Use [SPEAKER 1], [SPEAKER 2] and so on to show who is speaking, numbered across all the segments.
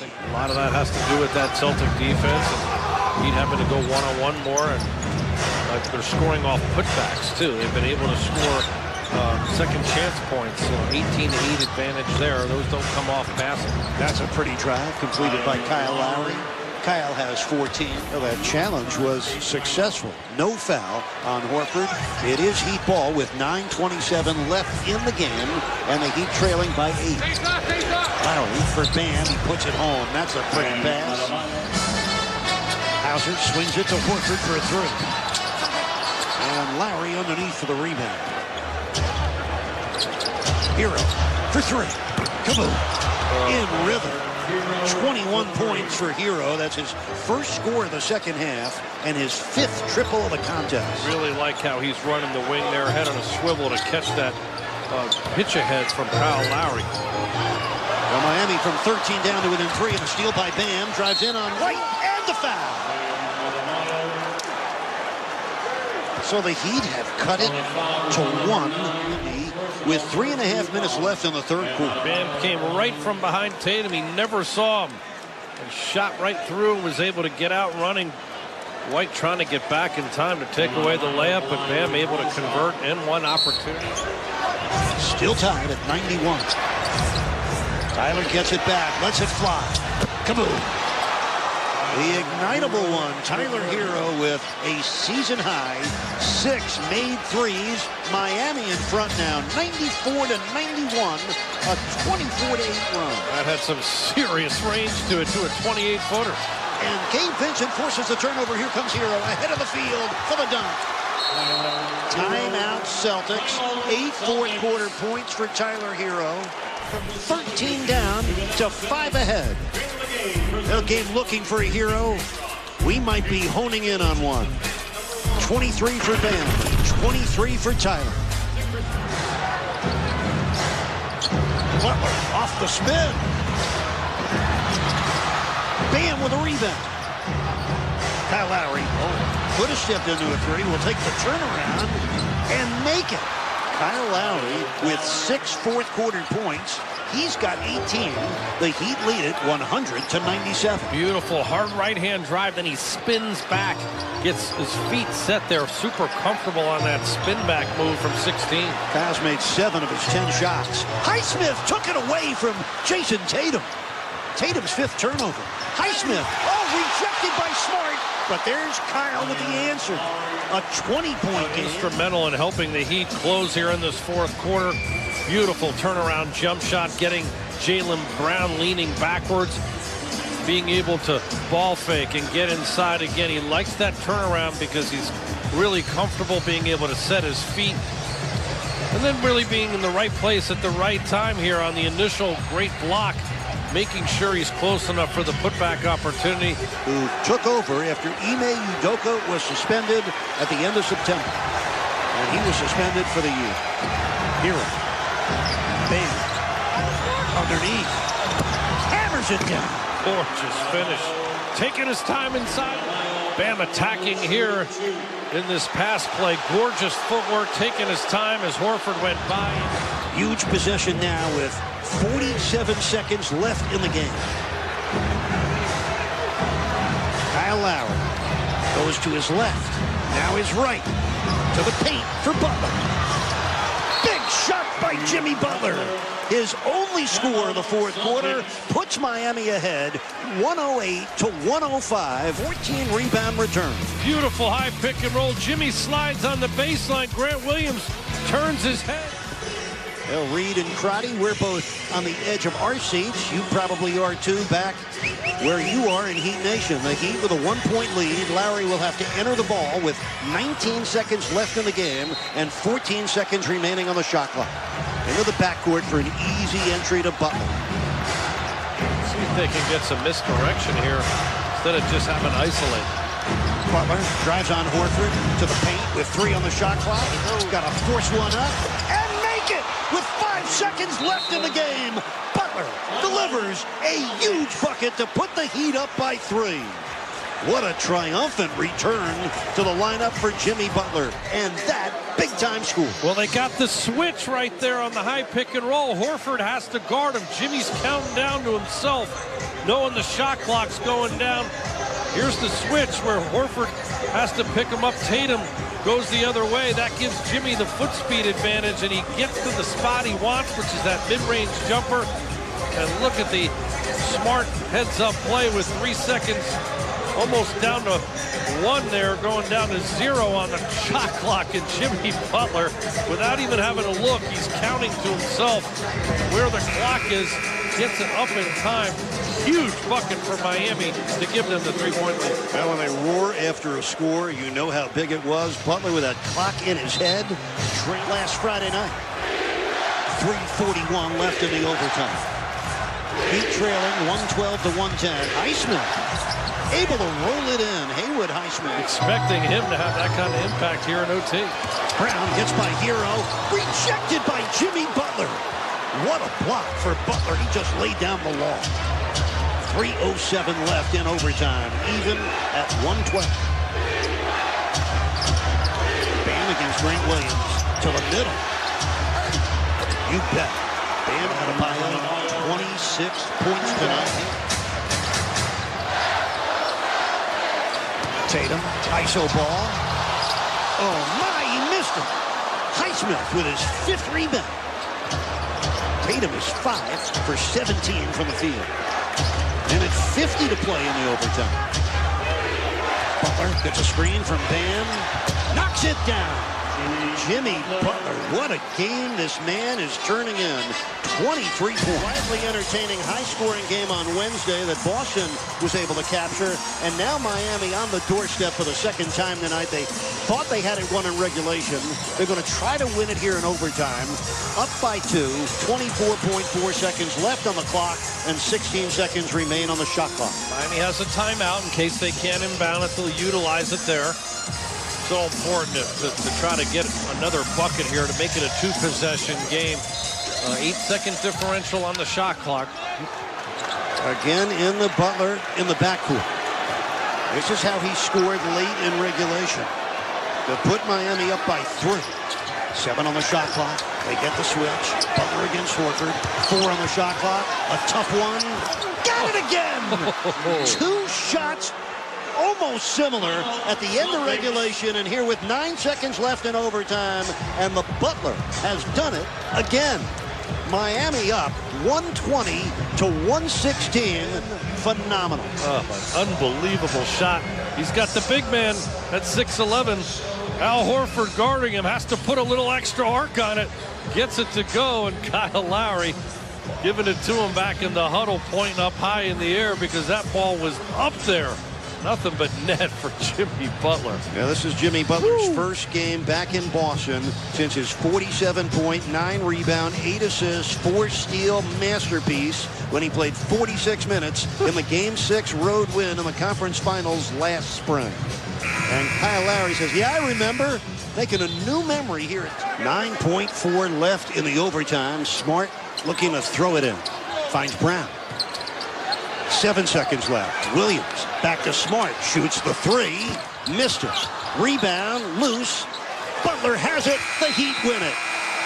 [SPEAKER 1] think a lot of that has to do with that Celtic defense, and Heat having to go one-on-one more, and they're scoring off putbacks too. They've been able to score second chance points. 18-8 advantage there. Those don't come off passing.
[SPEAKER 2] That's a pretty drive completed by Kyle Lowry. Kyle has 14. Well, that challenge was successful. No foul on Horford. It is Heat ball with 9:27 left in the game, and the Heat trailing by 8. Lowry for Bam. He puts it home. That's a pretty pass. Hauser swings it to Horford for a three. And Lowry underneath for the rebound. Hero for three. Kaboom. In rhythm. 21 points for Hero. That's his first score of the second half and his 5th triple of the contest.
[SPEAKER 1] Really like how he's running the wing there, head on a swivel to catch that pitch ahead from Kyle Lowry.
[SPEAKER 2] Well, Miami from 13 down to within 3, and a steal by Bam. Drives in on White, and the foul. So the Heat have cut it to 1 with 3.5 minutes left in the third quarter.
[SPEAKER 1] Bam came right from behind Tatum. He never saw him and shot right through and was able to get out running. White trying to get back in time to take away the layup, but Bam able to convert in one opportunity.
[SPEAKER 2] Still tied at 91. Tyler gets it back, lets it fly. Kaboom. The ignitable one, Tyler Hero with a season-high 6 made threes. Miami in front now, 94-91, a 24-8 run.
[SPEAKER 1] That had some serious range to it, to a 28-footer.
[SPEAKER 2] And Gabe Vincent forces the turnover. Here comes Hero ahead of the field for the dunk. Timeout Celtics. 8 fourth-quarter points for Tyler Hero. 13 down to 5 ahead. The game looking for a Hero. We might be honing in on one. 23 for Bam. 23 for Tyler. Butler off the spin. Bam with a rebound. Kyle Lowry could have stepped into a three. Will take the turnaround and make it. Kyle Lowry with 6 fourth-quarter points. He's got 18. The Heat lead it 100-97.
[SPEAKER 1] Beautiful hard right-hand drive. Then he spins back, gets his feet set there. Super comfortable on that spin-back move from 16.
[SPEAKER 2] Kyle's made 7 of his 10 shots. Highsmith took it away from Jason Tatum. Tatum's 5th turnover. Highsmith, rejected by Smart. But there's Kyle with the answer. A 20-point game.
[SPEAKER 1] Instrumental in helping the Heat close here in this fourth quarter. Beautiful turnaround jump shot, getting Jaylen Brown leaning backwards, being able to ball fake and get inside again. He likes that turnaround because he's really comfortable being able to set his feet. And then really being in the right place at the right time here on the initial great block, making sure he's close enough for the putback opportunity.
[SPEAKER 2] Who took over after Ime Udoka was suspended at the end of September. And he was suspended for the year. Hero. Bam. Underneath. Hammers it down.
[SPEAKER 1] Gorgeous finish. Taking his time inside. Bam attacking here in this pass play. Gorgeous footwork, taking his time as Horford went by.
[SPEAKER 2] Huge possession now with 47 seconds left in the game. Kyle Lowry goes to his left. Now his right. To the paint for Butler. Big shot by Jimmy Butler. His only score of the fourth quarter puts Miami ahead 108-105. 14 rebound return.
[SPEAKER 1] Beautiful high pick and roll. Jimmy slides on the baseline. Grant Williams turns his head.
[SPEAKER 2] Well, Reed and Crotty, we're both on the edge of our seats. You probably are too, back where you are in Heat Nation. The Heat with a 1-point lead. Lowry will have to enter the ball with 19 seconds left in the game and 14 seconds remaining on the shot clock. Into the backcourt for an easy entry to Butler.
[SPEAKER 1] See if they can get some misdirection here instead of just having isolate.
[SPEAKER 2] Butler drives on Horford to the paint with 3 on the shot clock. Got to force one up and make it with 5 seconds left in the game. Butler delivers a huge bucket to put the Heat up by 3. What a triumphant return to the lineup for Jimmy Butler. And that big-time score.
[SPEAKER 1] Well, they got the switch right there on the high pick and roll. Horford has to guard him. Jimmy's counting down to himself, knowing the shot clock's going down. Here's the switch where Horford has to pick him up. Tatum goes the other way. That gives Jimmy the foot speed advantage, and he gets to the spot he wants, which is that mid-range jumper. And look at the smart heads-up play with 3 seconds, almost down to 1 there, going down to 0 on the shot clock. And Jimmy Butler, without even having a look, he's counting to himself where the clock is, gets it up in time. Huge bucket for Miami to give them the 3-point lead.
[SPEAKER 2] Now when they roar after a score, you know how big it was. Butler with that clock in his head. Last Friday night. 3:41 left in the overtime. Heat trailing 112 to 110. Highsmith able to roll it in. Haywood Highsmith.
[SPEAKER 1] Expecting him to have that kind of impact here in OT.
[SPEAKER 2] Brown gets by Hero. Rejected by Jimmy Butler. What a block for Butler. He just laid down the law. 3:07 left in overtime, even at 112. Bam against Grant Williams to the middle. You bet. Bam Adebayo, 26 points tonight. Tatum, ISO ball. Oh my, he missed it. Highsmith with his 5th rebound. Tatum is 5 for 17 from the field. And it's 50 to play in the overtime. Butler gets a screen from Bam. Knocks it down. Jimmy Butler, what a game this man is turning in. 23 points. Widely entertaining, high-scoring game on Wednesday that Boston was able to capture. And now Miami on the doorstep for the 2nd time tonight. They thought they had it won in regulation. They're going to try to win it here in overtime. Up by 2, 24.4 seconds left on the clock, and 16 seconds remain on the shot clock.
[SPEAKER 1] Miami has a timeout in case they can't inbound it. They'll utilize it there. So important to try to get another bucket here to make it a 2-possession game. 8-second differential on the shot clock.
[SPEAKER 2] Again in the Butler in the backcourt. This is how he scored late in regulation. To put Miami up by 3. 7 on the shot clock. They get the switch. Butler against Horford. 4 on the shot clock. A tough one. Got it again! 2 shots. Almost similar at the end of regulation, and here with 9 seconds left in overtime, and the Butler has done it again. Miami up 120 to 116. Phenomenal.
[SPEAKER 1] Oh, an unbelievable shot. He's got the big man at 6'11". Al Horford guarding him, has to put a little extra arc on it. Gets it to go, and Kyle Lowry giving it to him back in the huddle, pointing up high in the air because that ball was up there. Nothing but net for Jimmy Butler.
[SPEAKER 2] Now this is Jimmy Butler's first game back in Boston since his 47-point, 9 rebound, 8 assists, 4 steal masterpiece when he played 46 minutes in the Game 6 road win in the conference finals last spring. And Kyle Lowry says, yeah, I remember, making a new memory here. 9.4 left in the overtime. Smart looking to throw it in. Finds Brown. 7 seconds left. Williams back to Smart. Shoots the 3. Missed it. Rebound. Loose. Butler has it. The Heat win it.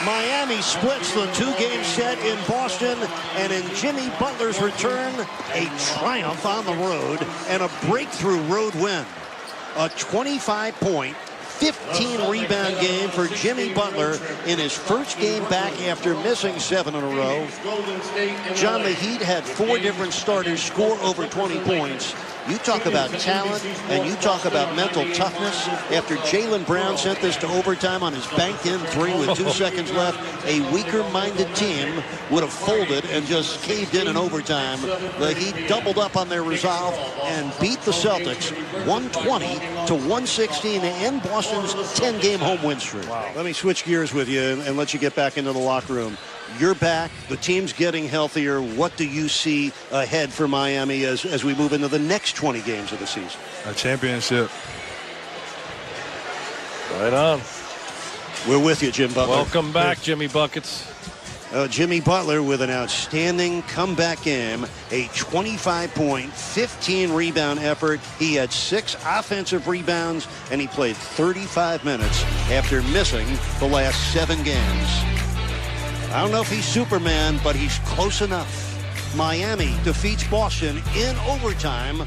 [SPEAKER 2] Miami splits the 2-game set in Boston. And in Jimmy Butler's return, a triumph on the road and a breakthrough road win. A 25-point, 15-rebound game for Jimmy Butler in his first game back after missing 7 in a row. John, the Heat had 4 different starters score over 20 points. You talk about talent and you talk about mental toughness. After Jaylen Brown sent this to overtime on his banked-in 3 with 2 seconds left, a weaker-minded team would have folded and just caved in overtime. The Heat doubled up on their resolve and beat the Celtics 120 to 116 to end Boston's 10-game home win streak. Wow. Let me switch gears with you and let you get back into the locker room. You're back. The team's getting healthier. What do you see ahead for Miami as we move into the next 20 games of the season?
[SPEAKER 3] A championship.
[SPEAKER 1] Right on.
[SPEAKER 2] We're with you, Jim Butler.
[SPEAKER 1] Welcome back, Jimmy Buckets.
[SPEAKER 2] Jimmy Butler with an outstanding comeback game, a 25-point, 15-rebound effort. He had 6 offensive rebounds, and he played 35 minutes after missing the last 7 games. I don't know if he's Superman, but he's close enough. Miami defeats Boston in overtime,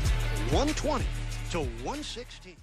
[SPEAKER 2] 120 to 116.